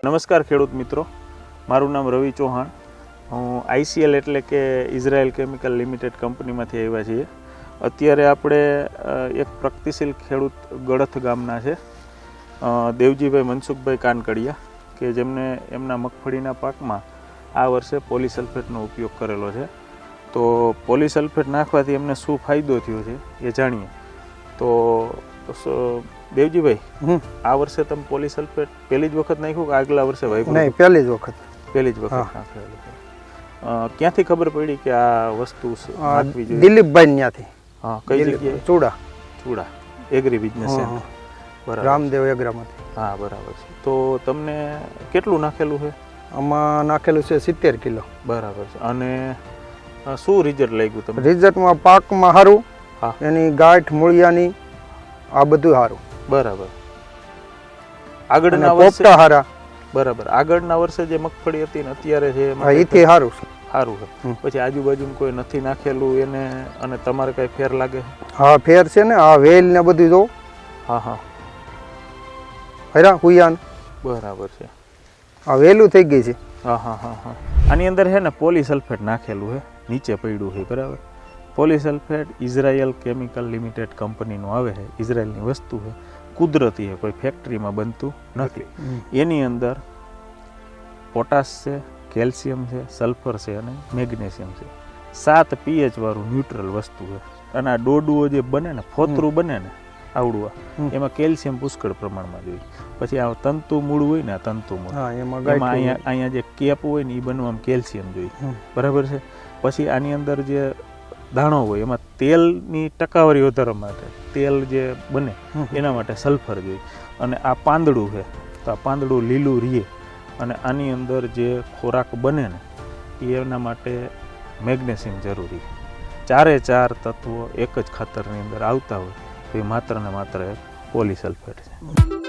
નમસ્કાર ખેડૂત મિત્રો, મારું નામ રવિ ચૌહાણ. હું ICL એટલે કે ઇઝરાયલ કેમિકલ લિમિટેડ કંપનીમાંથી આવ્યા છીએ. અત્યારે આપણે એક પ્રગતિશીલ ખેડૂત ગળથ ગામના છે, દેવજીભાઈ મનસુખભાઈ કાનકડિયા, કે જેમને એમના મગફળીના પાકમાં આ વર્ષે પોલીસલ્ફેટનો ઉપયોગ કરેલો છે. તો પોલીસલ્ફેટ નાખવાથી એમને શું ફાયદો થયો છે એ જાણીએ. તો દેવજીભાઈ, આ વર્ષે તમે પોલીસલ્ફેટ પહેલી જ વખત નાખ્યું કે આગલા વર્ષે વાપર્યું? નહીં, પહેલી જ વખત નાખેલું. ક્યાંથી ખબર પડી કે આ વસ્તુ નાખવી જોઈએ? દિલીપભાઈ ત્યાંથી. હા, કઈ જગ્યાએ? Chuda agri business center. બરાબર, રામદેવ એગ્રામાંથી. હા, બરાબર છે. તો તમને કેટલું નાખેલું છે? આમાં નાખેલું છે 70 કિલો. બરાબર છે. અને શું રિઝલ્ટ લાગ્યું તમને? રિઝલ્ટમાં પાકમાં સારું, એની ગાંઠ મૂળિયાની આ બધું સારું. બરાબર. આગળના વર્ષે સારા. બરાબર. આગળના વર્ષે જે મગફળી હતી ને અત્યારે છે એથી સારું છે. સારું છે. પછી આજુબાજુ કોઈ નથી નાખેલું એને, અને તમારે કઈ ફેર લાગે? હા, ફેર છે ને. આ વેલ ને બધું જો. હા. હરા હુયાન. બરાબર છે. આ વેલું થઈ ગઈ છે. હા. આની અંદર છે ને પોલીસલ્ફેટ નાખેલું છે, નીચે પડ્યું છે. બરાબર. પોલીસલ્ફેટ ઇઝરાયલ કેમિકલ લિમિટેડ કંપનીનું આવે છે, ઇઝરાયલની વસ્તુ છે, કુદરતી છે, કોઈ ફેક્ટરીમાં બનતું નથી. એની અંદર પોટાશ છે, કેલ્શિયમ છે, સલ્ફર છે અને મેગ્નેશિયમ છે. 7 pH વાળું ન્યુટ્રલ વસ્તુ છે. અને આ ડોડુઓ જે બને ને, ફોતરું બને ને આવડું, એમાં કેલ્શિયમ પુષ્કળ પ્રમાણમાં જોઈએ. પછી આ તંતુ મૂળ હોય ને, આ તંતુ મૂળ, એમાં અહીંયા જે કેપ હોય ને એ બનવામાં કેલ્શિયમ જોઈએ. બરાબર છે. પછી આની અંદર જે દાણો હોય એમાં તેલની ટકાવારી વધારવા માટે, તેલ જે બને એના માટે સલ્ફર જોઈએ. અને આ પાંદડું છે, તો આ પાંદડું લીલું રીએ અને આની અંદર જે ખોરાક બને ને એના માટે મેગ્નેશિયમ જરૂરી. 4 તત્વો એક જ ખાતરની અંદર આવતા હોય તો એ માત્ર ને માત્ર પોલીસલ્ફેટ છે.